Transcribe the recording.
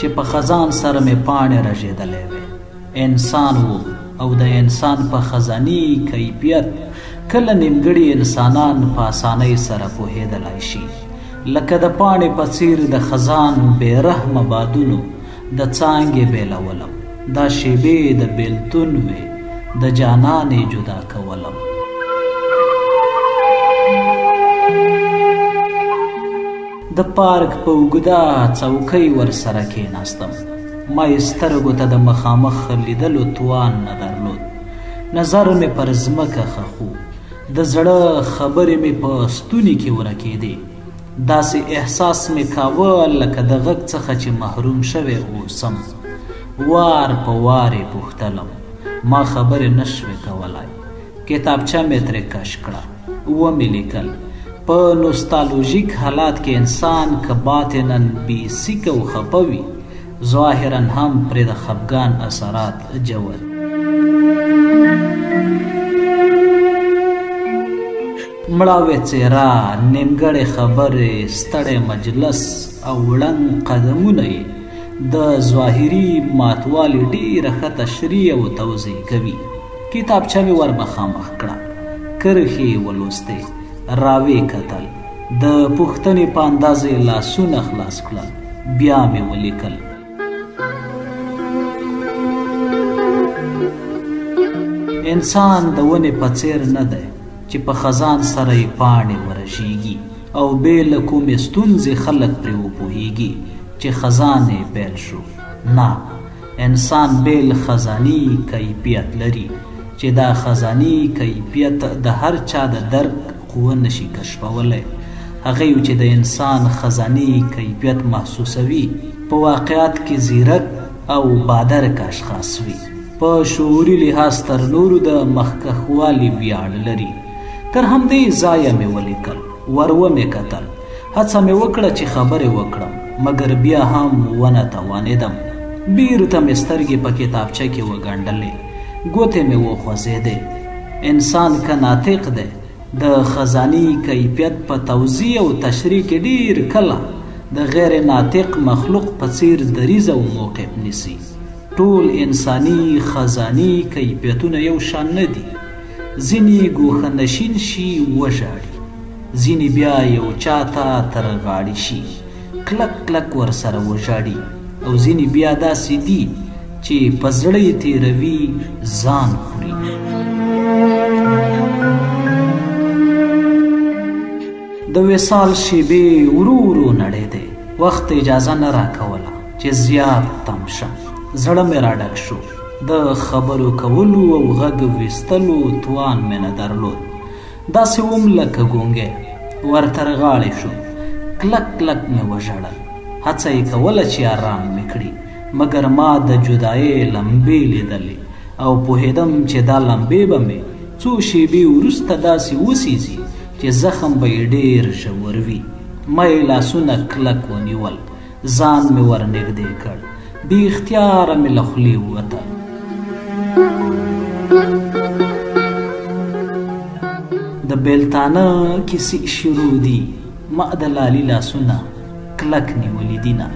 چې په خزان سره مې پاڼې رژېدلې وې. انسان و او د انسان په خزاني کیفیت کله نیمګړي انسانان په اسانۍ سره پوهېدلی شي، لکه د پاڼې په څیر د خزان بې رحمه بادونو د څانګې بېلولم. دا شیبې د بېلتون وې، د جانانې جدا کولم. د پارک په اوږده څوکۍ ورسره کېناستم. ما یې سترګو ته د مخامخ لیدلو توان نه درلود. نظر مې پر ځمکه خښو، د زړه خبرې مې په ستوني کې ورکېدې. داسې احساس مې کاوه لکه د غږ څخه چې محروم شوی اوسم. وار په وار یې پوښتلم، ما خبرې نشوې کولی. کتابچه مې ترې کش کړه، ومې لیکل. په نوستالوژیک حالات کې انسان که باطناً بیسیکه او خفه وي، ظاهراً هم پرې د خفګان اثرات جوړ. مړاوې څېره، نیمګړې خبرې، ستړی مجلس او ړنګ قدمونه یې د ظاهري ماتوالي ډېره ښه تشریح او توضیح کوي. کتابچه مې ور مخامخ کړه، کرښې یې ولوستې، راوې کتل، د پوښتنې په اندازې لاسونه خلاص کړل، بیا مې ولیکل. انسان د ونې په څېر نه دی چې په خزان سره یې پاڼې ورژېږي او بې له کومې ستونزې خلک پرې وپوهېږي چې خزان یې پیل شو. نه، انسان بیل خزاني کیفیت لري چې دا خزاني کیفیت د هر چا د درک قوه نشي کشفولی. هغه یو چې د انسان خزاني کیفیت محسوسوي په واقعیت کې زیرک او بادرک اشخاص وي. په شعوري لحاظ تر نورو د مخکښوالي ویاړ لري. تر همدې ځایه مې ولیکل، ور ومې کتل، هڅه مې وکړه چې خبرې وکړم، مګر بیا هم ونه توانېدم. بیرته مې سترګې په کتابچه کې وګنډلې، ګوتې مې وخوځېدې. انسان که ناطق دی، د خزاني کیفیت په توضیح او تشریح کې ډېر کله د غیر ناطق مخلوق په څیر دریځ او موقف نیسي. ټول انساني خزاني کیفیتونه یو شان نه دي. ځینې ګوښه نشین شي وژاړي، ځینې بیا یو چا ته تر غاړې شي کلک کلک ورسره وژاړي، او ځینې بیا داسې دي چې په زړه یې تېروي، ځان خوري. د وصال شیبې ورو ورو نړېدې. وخت اجازه نه راکوله چې زیات تم شم. زړه مې راډک شو. د خبرو کولو او غږ ویستلو توان مې نه درلود. داسې وم لکه ګونګی. ورتر غاړې شو، کلک کلک مې وژړل. هڅه یې کوله چې آرام مې کړي، مګر ما د جدایۍ لمبې لیدلې او پوهېدم چې دا لمبې به مې څو شیبې وروسته داسې وسیزي چې زخم به یې ډېر ژور وي. ما یې لاسونه کلک ونیول، ځان مې ورنږدې کړ، بې اختیاره مې له خولې ووته. د بیلتانه کیسې شروع دي، ما د لالي لاسونه کلک نیولي دینه.